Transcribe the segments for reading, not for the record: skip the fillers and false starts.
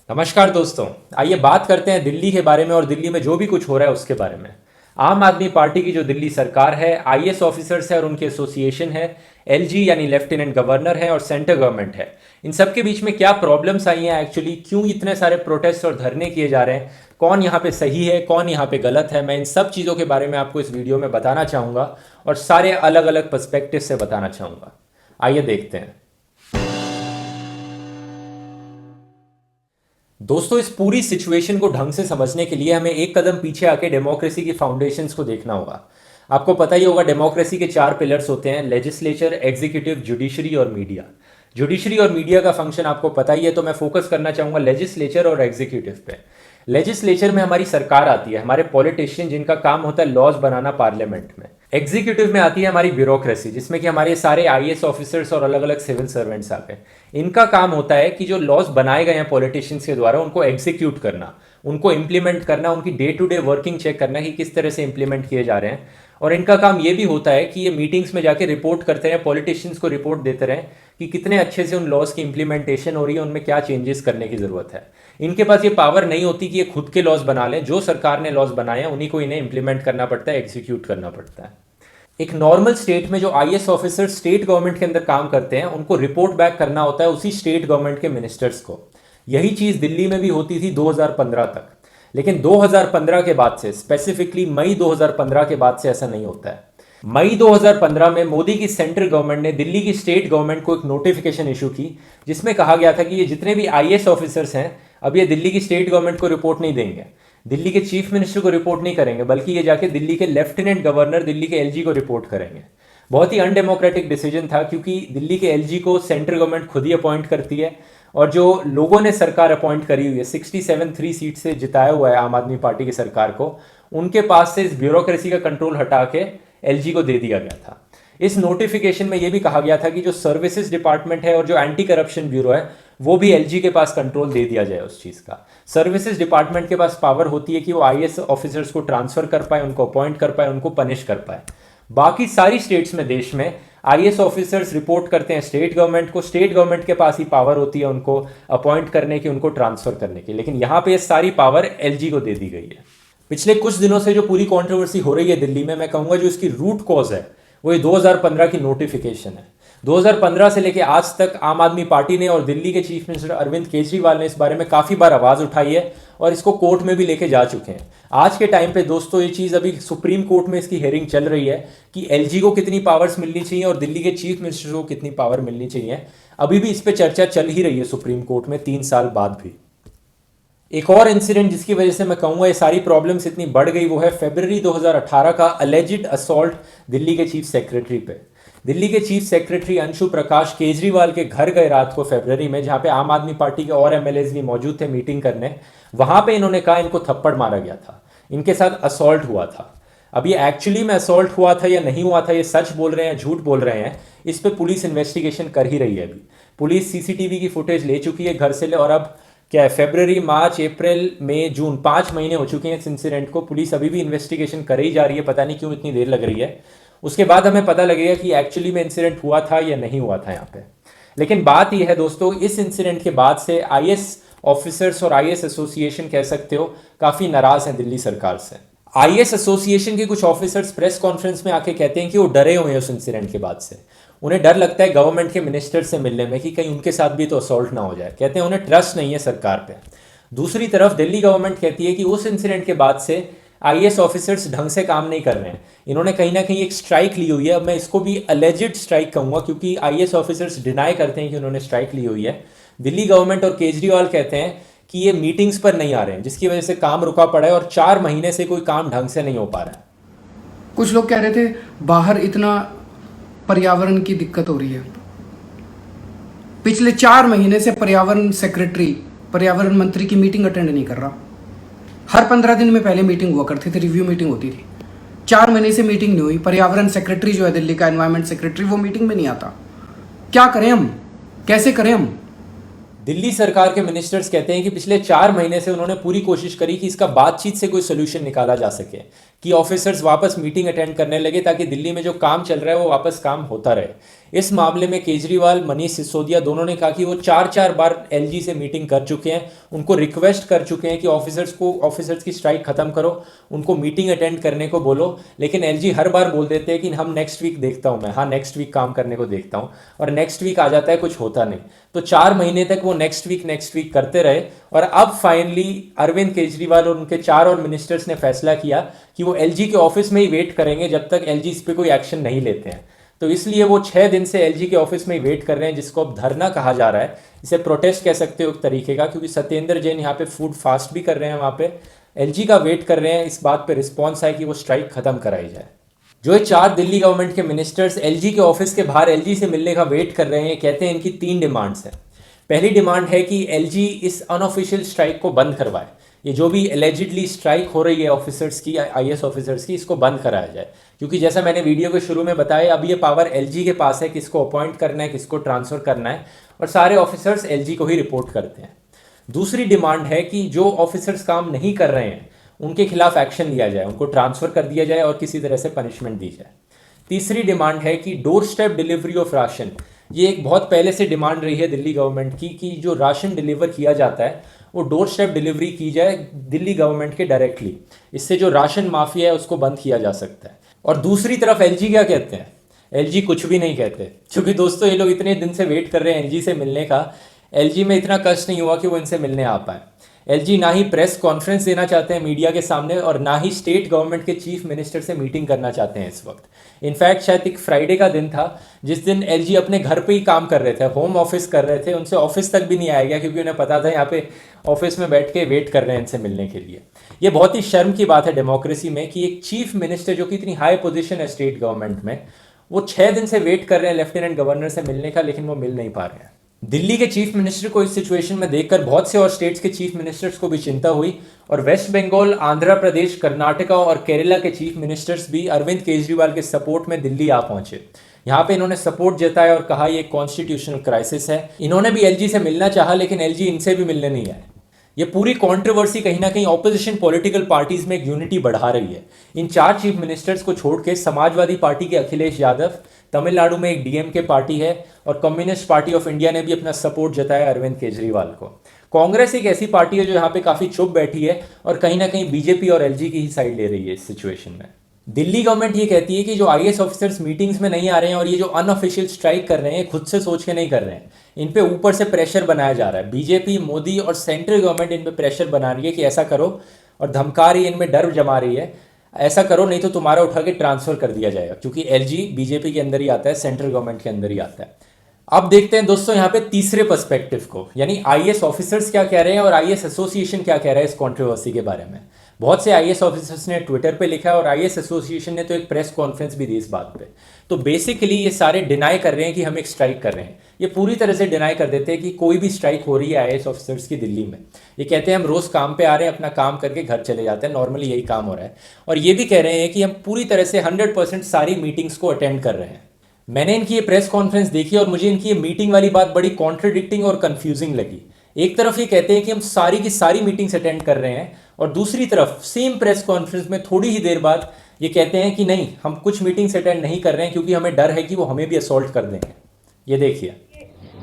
नमस्कार दोस्तों। आइए बात करते हैं दिल्ली के बारे में और दिल्ली में जो भी कुछ हो रहा है उसके बारे में। आम आदमी पार्टी की जो दिल्ली सरकार है, आईएएस ऑफिसर्स है और उनकी एसोसिएशन है, एलजी यानी लेफ्टिनेंट गवर्नर है और सेंटर गवर्नमेंट है। इन सब के बीच में क्या प्रॉब्लम्स आई हैं एक्चुअली, क्यों इतने सारे प्रोटेस्ट और धरने किए जा रहे हैं, कौन यहाँ पे सही है कौन यहाँ पे गलत है, मैं इन सब चीज़ों के बारे में आपको इस वीडियो में बताना चाहूँगा और सारे अलग अलग पर्सपेक्टिव से बताना चाहूँगा। आइए देखते हैं। दोस्तों, इस पूरी सिचुएशन को ढंग से समझने के लिए हमें एक कदम पीछे आके डेमोक्रेसी की फाउंडेशंस को देखना होगा। आपको पता ही होगा डेमोक्रेसी के 4 पिलर्स होते हैं: लेजिस्लेचर, एग्जीक्यूटिव, जुडिशरी और मीडिया। जुडिशरी और मीडिया का फंक्शन आपको पता ही है, तो मैं फोकस करना चाहूंगा लेजिस्लेचर और एग्जीक्यूटिव पे। लेजिस्लेचर में हमारी सरकार आती है, हमारे पॉलिटिशियन जिनका काम होता है लॉज बनाना पार्लियामेंट में। एग्जीक्यूटिव में आती है हमारी ब्यूरोक्रेसी, जिसमें कि हमारे सारे आईएएस ऑफिसर्स और अलग अलग सिविल सर्वेंट्स आते हैं। इनका काम होता है कि जो लॉज बनाए गए हैं पॉलिटिशियंस के द्वारा उनको एग्जीक्यूट करना, उनको इंप्लीमेंट करना, उनकी day to day working check करना कि किस तरह से इंप्लीमेंट किए जा रहे हैं। और इनका काम ये भी होता है कि ये मीटिंग्स में जाके रिपोर्ट करते रहें, पॉलिटिशियंस को रिपोर्ट देते रहें कि कितने अच्छे से उन लॉज की इंप्लीमेंटेशन हो रही है, उनमें क्या चेंजेस करने की जरूरत है। इनके पास ये पावर नहीं होती कि ये खुद के लॉज बना लें। जो सरकार ने लॉज बनाए हैं उन्हीं को इन्हें इंप्लीमेंट करना पड़ता है, एग्जीक्यूट करना पड़ता है। एक नॉर्मल स्टेट में जो आईएएस ऑफिसर स्टेट गवर्नमेंट के अंदर काम करते हैं उनको रिपोर्ट बैक करना होता है उसी स्टेट गवर्नमेंट के मिनिस्टर्स को। यही चीज दिल्ली में भी होती थी 2015 तक, लेकिन 2015 के बाद से, स्पेसिफिकली मई 2015 के बाद से ऐसा नहीं होता है। मई 2015 में मोदी की सेंट्रल गवर्नमेंट ने दिल्ली की स्टेट गवर्नमेंट को एक नोटिफिकेशन इशू की, जिसमें कहा गया था कि ये जितने भी आईएएस ऑफिसर्स हैं अब ये दिल्ली की स्टेट गवर्नमेंट को रिपोर्ट नहीं देंगे, दिल्ली के चीफ मिनिस्टर को रिपोर्ट नहीं करेंगे, बल्कि ये जाके दिल्ली के लेफ्टिनेंट गवर्नर, दिल्ली के एलजी को रिपोर्ट करेंगे। बहुत ही अनडेमोक्रेटिक डिसीजन था, क्योंकि दिल्ली के एलजी को सेंट्रल गवर्नमेंट खुद ही अपॉइंट करती है और जो लोगों ने सरकार अपॉइंट करी हुई है 67 3 सीट से जिताया हुआ है आम आदमी पार्टी की सरकार को, उनके पास से इस ब्यूरोक्रेसी का कंट्रोल हटा के एलजी को दे दिया गया था। इस नोटिफिकेशन में यह भी कहा गया था कि जो सर्विसेज डिपार्टमेंट है और जो एंटी करप्शन ब्यूरो है वो भी एलजी के पास कंट्रोल दे दिया जाए उस चीज का। सर्विसेज डिपार्टमेंट के पास पावर होती है कि वो आईएएस ऑफिसर्स को ट्रांसफर कर पाए, उनको अपॉइंट कर पाए, उनको पनिश कर पाए। बाकी सारी स्टेट्स में देश में आईएएस ऑफिसर्स रिपोर्ट करते हैं स्टेट गवर्नमेंट को, स्टेट गवर्नमेंट के पास ही पावर होती है उनको अपॉइंट करने की, उनको ट्रांसफर करने की। लेकिन यहाँ पे सारी पावर एलजी को दे दी गई है। पिछले कुछ दिनों से जो पूरी कंट्रोवर्सी हो रही है दिल्ली में, मैं कहूंगा जो इसकी रूट कॉज है वो ये 2015 की नोटिफिकेशन है। 2015 से लेके आज तक आम आदमी पार्टी ने और दिल्ली के चीफ मिनिस्टर अरविंद केजरीवाल ने इस बारे में काफी बार आवाज उठाई है और इसको कोर्ट में भी लेके जा चुके हैं। आज के टाइम पे दोस्तों ये चीज अभी सुप्रीम कोर्ट में इसकी हेयरिंग चल रही है कि एलजी को कितनी पावर्स मिलनी चाहिए और दिल्ली के चीफ मिनिस्टर को कितनी पावर मिलनी चाहिए। अभी भी इस पर चर्चा चल ही रही है सुप्रीम कोर्ट में 3 साल बाद भी। एक और इंसिडेंट जिसकी वजह से मैं कहूंगा ये सारी प्रॉब्लम्स इतनी बढ़ गई वो है फरवरी 2018 का अलेजिड असॉल्ट दिल्ली के चीफ सेक्रेटरी पे। दिल्ली के चीफ सेक्रेटरी अंशु प्रकाश केजरीवाल के घर गए रात को फरवरी में, जहां पे आम आदमी पार्टी के और एमएलएज भी मौजूद थे मीटिंग करने। वहां पे इन्होंने कहा इनको थप्पड़ मारा गया था, इनके साथ असॉल्ट हुआ था। अब ये एक्चुअली में असॉल्ट हुआ था या नहीं हुआ था, ये सच बोल रहे हैं झूठ बोल रहे हैं, इस पे पुलिस इन्वेस्टिगेशन कर ही रही है। अभी पुलिस सीसीटीवी की फुटेज ले चुकी है घर से ले, और अब क्या है, फरवरी, मार्च, अप्रैल, मई, जून, 5 महीने हो चुके हैं इस इंसिडेंट को। पुलिस अभी भी इन्वेस्टिगेशन कर ही जा रही है, पता नहीं क्यों इतनी देर लग रही है। उसके बाद हमें पता लगेगा कि एक्चुअली में इंसिडेंट हुआ था या नहीं हुआ था यहाँ पे। लेकिन बात यह है दोस्तों, इस इंसिडेंट के बाद से आईएएस ऑफिसर्स और आईएएस एसोसिएशन कह सकते हो काफी नाराज हैं दिल्ली सरकार से। आईएएस एसोसिएशन के कुछ ऑफिसर्स प्रेस कॉन्फ्रेंस में आके कहते हैं कि वो डरे हुए हैं उस इंसिडेंट के बाद से। उन्हें डर लगता है गवर्नमेंट के मिनिस्टर से मिलने में कि कहीं उनके साथ भी तो असॉल्ट ना हो जाए। कहते हैं उन्हें ट्रस्ट नहीं है सरकार पे। दूसरी तरफ दिल्ली गवर्नमेंट कहती है कि उस इंसिडेंट के बाद से आईएएस ऑफिसर्स ढंग से काम नहीं कर रहे हैं। इन्होंने कहीं ना कहीं एक स्ट्राइक ली हुई है। अब मैं इसको भी अलेजिड स्ट्राइक कहूंगा, क्योंकि आईएएस ऑफिसर्स डिनाई करते हैं कि उन्होंने स्ट्राइक ली हुई है। दिल्ली गवर्नमेंट और केजरीवाल कहते हैं कि ये मीटिंग्स पर नहीं आ रहे हैं, जिसकी वजह से काम रुका पड़ा है और 4 महीने से कोई काम ढंग से नहीं हो पा रहा है। कुछ लोग कह रहे थे बाहर इतना पर्यावरण की दिक्कत हो रही है। पिछले 4 महीने से पर्यावरण सेक्रेटरी, पर्यावरण मंत्री की मीटिंग अटेंड नहीं कर रहा। हर 15 दिन में पहले मीटिंग हुआ करती थी, रिव्यू मीटिंग होती थी। 4 महीने से मीटिंग नहीं हुई। पर्यावरण सेक्रेटरी जो है दिल्ली का, एनवायरमेंट सेक्रेटरी, वो मीटिंग में नहीं आता। क्या करें हम, कैसे करें हम? दिल्ली सरकार के मिनिस्टर्स कहते हैं कि पिछले 4 महीने से उन्होंने पूरी कोशिश करी कि इसका बातचीत से कोई सोल्यूशन निकाला जा सके, कि ऑफिसर्स वापस मीटिंग अटेंड करने लगे ताकि दिल्ली में जो काम चल रहा है वो वापस काम होता रहे। इस मामले में केजरीवाल, मनीष सिसोदिया दोनों ने कहा कि वो 4-4 बार एलजी से मीटिंग कर चुके हैं, उनको रिक्वेस्ट कर चुके हैं कि ऑफिसर्स की स्ट्राइक खत्म करो, उनको मीटिंग अटेंड करने को बोलो, लेकिन एलजी हर बार बोल देते हैं कि हम नेक्स्ट वीक देखता हूं मैं, हाँ नेक्स्ट वीक काम करने को देखता हूं, और नेक्स्ट वीक आ जाता है, कुछ होता नहीं। तो 4 महीने तक वो नेक्स्ट वीक करते रहे, और अब फाइनली अरविंद केजरीवाल और उनके 4 और मिनिस्टर्स ने फैसला किया कि वो एलजी के ऑफिस में ही वेट करेंगे जब तक एलजी इस पर कोई एक्शन नहीं लेते हैं। तो इसलिए वो 6 दिन से एलजी के ऑफिस में ही वेट कर रहे हैं, जिसको अब धरना कहा जा रहा है, इसे प्रोटेस्ट कह सकते हो एक तरीके का, क्योंकि सत्येंद्र जैन यहाँ पे फूड फास्ट भी कर रहे हैं, वहाँ पे एलजी का वेट कर रहे हैं, इस बात पे रिस्पॉन्स है कि वो स्ट्राइक खत्म कराई जाए। जो ये 4 दिल्ली गवर्नमेंट के मिनिस्टर्स एलजी के ऑफिस के बाहर एलजी से मिलने का वेट कर रहे हैं, कहते हैं इनकी 3 डिमांड्स हैं। पहली डिमांड है कि एलजी इस अनऑफिशियल स्ट्राइक को बंद करवाए, ये जो भी एलिजिडली स्ट्राइक हो रही है ऑफिसर्स की, आईएएस ऑफिसर्स की, इसको बंद कराया जाए, क्योंकि जैसा मैंने वीडियो के शुरू में बताया, अब ये पावर एलजी के पास है, किसको अपॉइंट करना है, किसको ट्रांसफर करना है, और सारे ऑफिसर्स एलजी को ही रिपोर्ट करते हैं। दूसरी डिमांड है कि जो ऑफिसर्स काम नहीं कर रहे हैं उनके खिलाफ एक्शन लिया जाए, उनको ट्रांसफर कर दिया जाए और किसी तरह से पनिशमेंट दी जाए। तीसरी डिमांड है कि door step delivery of ration, ये एक बहुत पहले से डिमांड रही है दिल्ली गवर्नमेंट की कि जो राशन डिलीवर किया जाता है वो डोर स्टेप डिलीवरी की जाए दिल्ली गवर्नमेंट के डायरेक्टली, इससे जो राशन माफिया है उसको बंद किया जा सकता है। और दूसरी तरफ एलजी क्या कहते हैं? एलजी कुछ भी नहीं कहते, क्योंकि दोस्तों ये लोग इतने दिन से वेट कर रहे हैं एलजी से मिलने का, एलजी में इतना कष्ट नहीं हुआ कि वो इनसे मिलने आ पाए। एलजी ना ही प्रेस कॉन्फ्रेंस देना चाहते हैं मीडिया के सामने, और ना ही स्टेट गवर्नमेंट के चीफ मिनिस्टर से मीटिंग करना चाहते हैं इस वक्त। इनफैक्ट शायद एक फ्राइडे का दिन था जिस दिन एलजी अपने घर पे ही काम कर रहे थे, होम ऑफिस कर रहे थे, उनसे ऑफिस तक भी नहीं आया गया, क्योंकि उन्हें पता था यहाँ पे ऑफिस में बैठ के वेट कर रहे हैं इनसे मिलने के लिए। ये बहुत ही शर्म की बात है डेमोक्रेसी में कि एक चीफ मिनिस्टर जो कि इतनी हाई पोजीशन है स्टेट गवर्नमेंट में, वो 6 दिन से वेट कर रहे हैं लेफ्टिनेंट गवर्नर से मिलने का, लेकिन वो मिल नहीं पा रहे हैं। दिल्ली के चीफ मिनिस्टर को इस सिचुएशन में देखकर बहुत से और स्टेट्स के चीफ मिनिस्टर्स को भी चिंता हुई, और वेस्ट बंगाल, आंध्र प्रदेश, कर्नाटका और केरला के चीफ मिनिस्टर्स भी अरविंद केजरीवाल के सपोर्ट में दिल्ली आ पहुंचे। यहाँ पे इन्होंने सपोर्ट जताया और कहा ये कॉन्स्टिट्यूशनल क्राइसिस है। इन्होंने भी एलजी से मिलना चाहा, लेकिन एलजी इनसे भी मिलने नहीं आए। ये पूरी कंट्रोवर्सी कहीं ना कहीं ऑपोजिशन पॉलिटिकल पार्टीज में एक यूनिटी बढ़ा रही है। इन 4 चीफ मिनिस्टर्स को छोड़ के समाजवादी पार्टी के अखिलेश यादव, तमिलनाडु में एक डीएमके पार्टी है, और कम्युनिस्ट पार्टी ऑफ इंडिया ने भी अपना सपोर्ट जताया अरविंद केजरीवाल को। कांग्रेस एक ऐसी पार्टी है जो यहाँ पे काफी चुप बैठी है और कहीं ना कहीं बीजेपी और एलजी की ही साइड ले रही है इस सिचुएशन में। दिल्ली गवर्नमेंट ये कहती है कि जो आईएएस ऑफिसर्स मीटिंग्स में नहीं आ रहे हैं और ये जो अनऑफिशियल स्ट्राइक कर रहे हैं खुद से सोच के नहीं कर रहे हैं, इन पे ऊपर से प्रेशर बनाया जा रहा है। बीजेपी, मोदी और सेंट्रल गवर्नमेंट इन पे प्रेशर बना रही है कि ऐसा करो, और धमका रही है, इनमें डर जमा रही है, ऐसा करो नहीं तो तुम्हारा उठा के ट्रांसफर कर दिया जाएगा, क्योंकि एलजी बीजेपी के अंदर ही आता है, सेंट्रल गवर्नमेंट के अंदर ही आता है। अब देखते हैं दोस्तों यहाँ पे तीसरे पर्सपेक्टिव को, यानी आईएएस ऑफिसर्स क्या कह रहे हैं और आईएएस एसोसिएशन क्या कह रहा है इस कंट्रोवर्सी के बारे में। बहुत से आईएएस ऑफिसर्स ने ट्विटर पे लिखा है और आईएएस एसोसिएशन ने तो एक प्रेस कॉन्फ्रेंस भी दी इस बात पे। तो बेसिकली ये सारे डिनाई कर रहे हैं कि हम एक स्ट्राइक कर रहे हैं। ये पूरी तरह से डिनाई कर देते हैं कि कोई भी स्ट्राइक हो रही है आईएएस ऑफिसर्स की दिल्ली में। ये कहते हैं हम रोज काम पे आ रहे हैं, अपना काम करके घर चले जाते हैं, नॉर्मली यही काम हो रहा है। और ये भी कह रहे हैं कि हम पूरी तरह से 100% सारी मीटिंग्स को अटेंड कर रहे हैं। मैंने इनकी ये प्रेस कॉन्फ्रेंस देखी और मुझे इनकी ये मीटिंग वाली बात बड़ी कॉन्ट्रडिक्टिंग और कंफ्यूजिंग लगी। एक तरफ ये कहते हैं कि हम सारी की सारी मीटिंग्स अटेंड कर रहे हैं, और दूसरी तरफ सेम प्रेस कॉन्फ्रेंस में थोड़ी ही देर बाद ये कहते हैं कि नहीं, हम कुछ मीटिंग्स अटेंड नहीं कर रहे हैं क्योंकि हमें डर है कि वो हमें भी असॉल्ट कर देंगे। ये देखिए,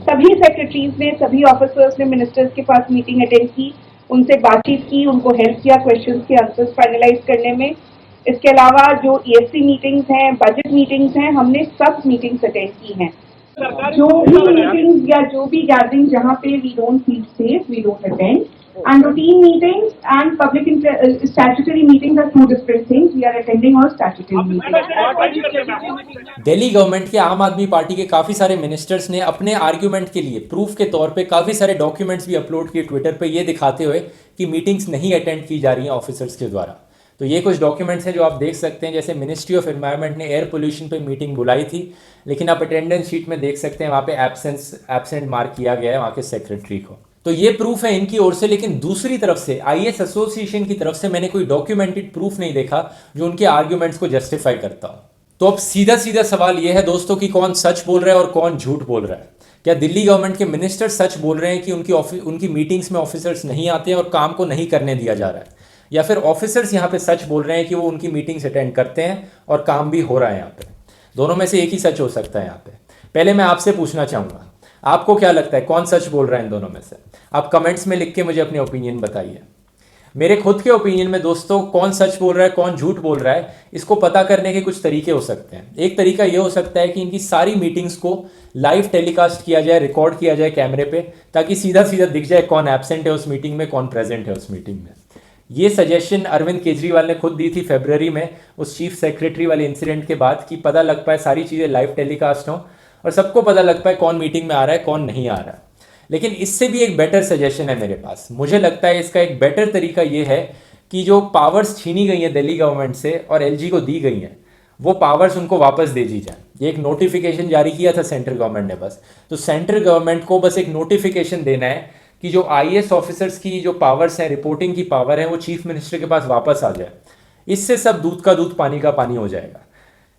सभी सेक्रेटरीज ने, सभी ऑफिसर्स ने मिनिस्टर्स के पास मीटिंग अटेंड की, उनसे बातचीत की, उनको हेल्प किया क्वेश्चंस के आंसर्स फाइनलाइज करने में। इसके अलावा जो ईएससी मीटिंग्स हैं, बजट मीटिंग्स हैं, हमने सब मीटिंग्स अटेंड की हैं। जो भी मीटिंग्स या जो भी गैदरिंग जहाँ पे we don't feel safe, we don't attend. And routine meetings and public statutory meetings are two different things. We are attending all statutory meetings. Delhi government के आम आदमी पार्टी के काफ़ी सारे मिनिस्टर्स ने अपने आर्ग्यूमेंट के लिए प्रूफ के तौर पे काफ़ी सारे डॉक्यूमेंट्स भी अपलोड किए ट्विटर पे, ये दिखाते हुए कि मीटिंग्स नहीं अटेंड की जा रही हैं ऑफिसर्स के द्वारा। तो ये कुछ डॉक्यूमेंट्स हैं जो आप देख सकते हैं। जैसे मिनिस्ट्री ऑफ एनवायरनमेंट ने एयर पोल्यूशन पे मीटिंग बुलाई थी, लेकिन आप अटेंडेंस शीट में देख सकते हैं वहाँ पे एब्सेंट मार्क किया गया है वहाँ के सेक्रेटरी को। तो ये प्रूफ है इनकी ओर से, लेकिन दूसरी तरफ से आईएएस एसोसिएशन की तरफ से मैंने कोई डॉक्यूमेंटेड प्रूफ नहीं देखा जो उनके आर्ग्यूमेंट्स को जस्टिफाई करता हो। तो अब सीधा सीधा सवाल ये है दोस्तों कि कौन सच बोल रहा है और कौन झूठ बोल रहा है। क्या दिल्ली गवर्नमेंट के मिनिस्टर सच बोल रहे हैं कि उनकी मीटिंग्स में ऑफिसर्स नहीं आते हैं और काम को नहीं करने दिया जा रहा है, या फिर ऑफिसर्स यहाँ पे सच बोल रहे हैं कि वो उनकी मीटिंग्स अटेंड करते हैं और काम भी हो रहा है यहाँ पे? दोनों में से एक ही सच हो सकता है यहाँ पे। पहले मैं आपसे पूछना चाहूँगा, आपको क्या लगता है कौन सच बोल रहा है इन दोनों में से? आप कमेंट्स में लिख के मुझे अपनी ओपिनियन बताइए। मेरे खुद के ओपिनियन में दोस्तों, कौन सच बोल रहा है कौन झूठ बोल रहा है, इसको पता करने के कुछ तरीके हो सकते हैं। एक तरीका ये हो सकता है कि इनकी सारी मीटिंग्स को लाइव टेलीकास्ट किया जाए, रिकॉर्ड किया जाए कैमरे पे, ताकि सीधा सीधा दिख जाए कौन एब्सेंट है उस मीटिंग में, कौन प्रेजेंट है उस मीटिंग में। ये सजेशन अरविंद केजरीवाल ने खुद दी थी फरवरी में उस चीफ सेक्रेटरी वाले इंसिडेंट के बाद, कि पता लग पाए सारी चीज़ें लाइव टेलीकास्ट हों और सबको पता लग पाए कौन मीटिंग में आ रहा है कौन नहीं आ रहा है। लेकिन इससे भी एक बेटर सजेशन है मेरे पास। मुझे लगता है इसका एक बेटर तरीका ये है कि जो पावर्स छीनी गई हैं दिल्ली गवर्नमेंट से और एलजी को दी गई हैं, वो पावर्स उनको वापस दे दी जाए। ये एक नोटिफिकेशन जारी किया था सेंट्रल गवर्नमेंट ने बस, तो सेंट्रल गवर्नमेंट को बस एक नोटिफिकेशन देना है कि जो आईएएस ऑफिसर्स की जो पावर्स हैं, रिपोर्टिंग की पावर है, वो चीफ मिनिस्टर के पास वापस आ जाए। इससे सब दूध का दूध पानी का पानी हो जाएगा।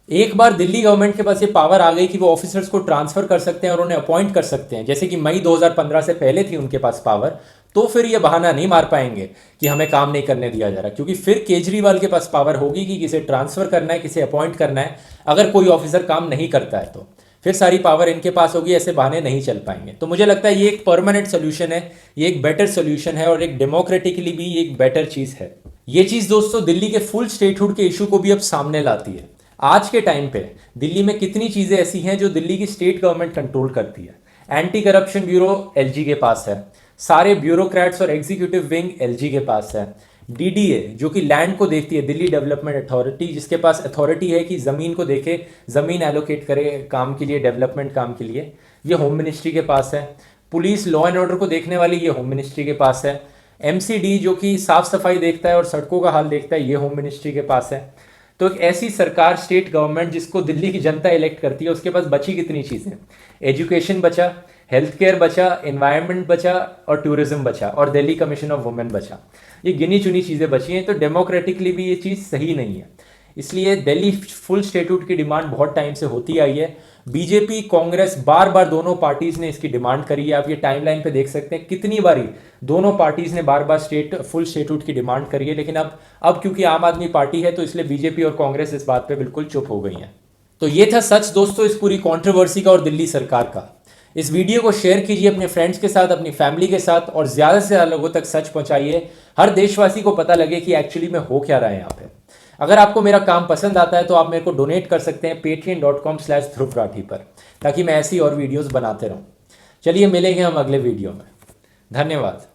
एक बार दिल्ली गवर्नमेंट के पास ये पावर आ गई कि वो ऑफिसर्स को ट्रांसफर कर सकते हैं और उन्हें अपॉइंट कर सकते हैं, जैसे कि मई 2015 से पहले थी उनके पास पावर, तो फिर ये बहाना नहीं मार पाएंगे कि हमें काम नहीं करने दिया जा रहा, क्योंकि फिर केजरीवाल के पास पावर होगी कि किसे ट्रांसफर करना है, किसे अपॉइंट करना है। अगर कोई ऑफिसर काम नहीं करता है तो फिर सारी पावर इनके पास होगी, ऐसे बहाने नहीं चल पाएंगे। तो मुझे लगता है ये एक परमानेंट सोल्यूशन है, ये एक बेटर सोल्यूशन है और एक डेमोक्रेटिकली भी एक बेटर चीज़ है। ये चीज़ दोस्तों दिल्ली के फुल स्टेटहुड के इशू को भी अब सामने लाती है। आज के टाइम पे दिल्ली में कितनी चीज़ें ऐसी हैं जो दिल्ली की स्टेट गवर्नमेंट कंट्रोल करती है। एंटी करप्शन ब्यूरो एलजी के पास है, सारे ब्यूरोक्रेट्स और एग्जीक्यूटिव विंग एलजी के पास है। डीडीए जो कि लैंड को देखती है, दिल्ली डेवलपमेंट अथॉरिटी, जिसके पास अथॉरिटी है कि ज़मीन को देखे, ज़मीन एलोकेट करे काम के लिए, डेवलपमेंट काम के लिए, ये होम मिनिस्ट्री के पास है। पुलिस लॉ एंड ऑर्डर को देखने वाली ये होम मिनिस्ट्री के पास है। एमसीडी जो कि साफ सफाई देखता है और सड़कों का हाल देखता है, ये होम मिनिस्ट्री के पास है। तो एक ऐसी सरकार, स्टेट गवर्नमेंट जिसको दिल्ली की जनता इलेक्ट करती है, उसके पास बची कितनी चीज़ें? एजुकेशन बचा, हेल्थ केयर बचा, एनवायरनमेंट बचा और टूरिज्म बचा और दिल्ली कमीशन ऑफ वुमेन बचा। ये गिनी चुनी चीज़ें बची हैं। तो डेमोक्रेटिकली भी ये चीज़ सही नहीं है। इसलिए दिल्ली फुल स्टेटहुड की डिमांड बहुत टाइम से होती आई है। बीजेपी कांग्रेस बार बार दोनों पार्टीज ने इसकी डिमांड करी है। आप ये टाइमलाइन पे देख सकते हैं कितनी बारी दोनों पार्टीज ने बार बार फुल स्टेटहुड की डिमांड करी है। लेकिन अब क्योंकि आम आदमी पार्टी है तो इसलिए बीजेपी और कांग्रेस इस बात पे बिल्कुल चुप हो गई हैं। तो ये था सच दोस्तों इस पूरी कंट्रोवर्सी का और दिल्ली सरकार का। इस वीडियो को शेयर कीजिए अपने फ्रेंड्स के साथ, अपनी फैमिली के साथ और ज़्यादा से ज़्यादा लोगों तक सच पहुंचाइए। हर देशवासी को पता लगे कि एक्चुअली में हो क्या रहा है यहाँ पे। अगर आपको मेरा काम पसंद आता है तो आप मेरे को डोनेट कर सकते हैं patreon.com/ध्रुव राठी पर, ताकि मैं ऐसी और वीडियोस बनाते रहूं। चलिए मिलेंगे हम अगले वीडियो में। धन्यवाद।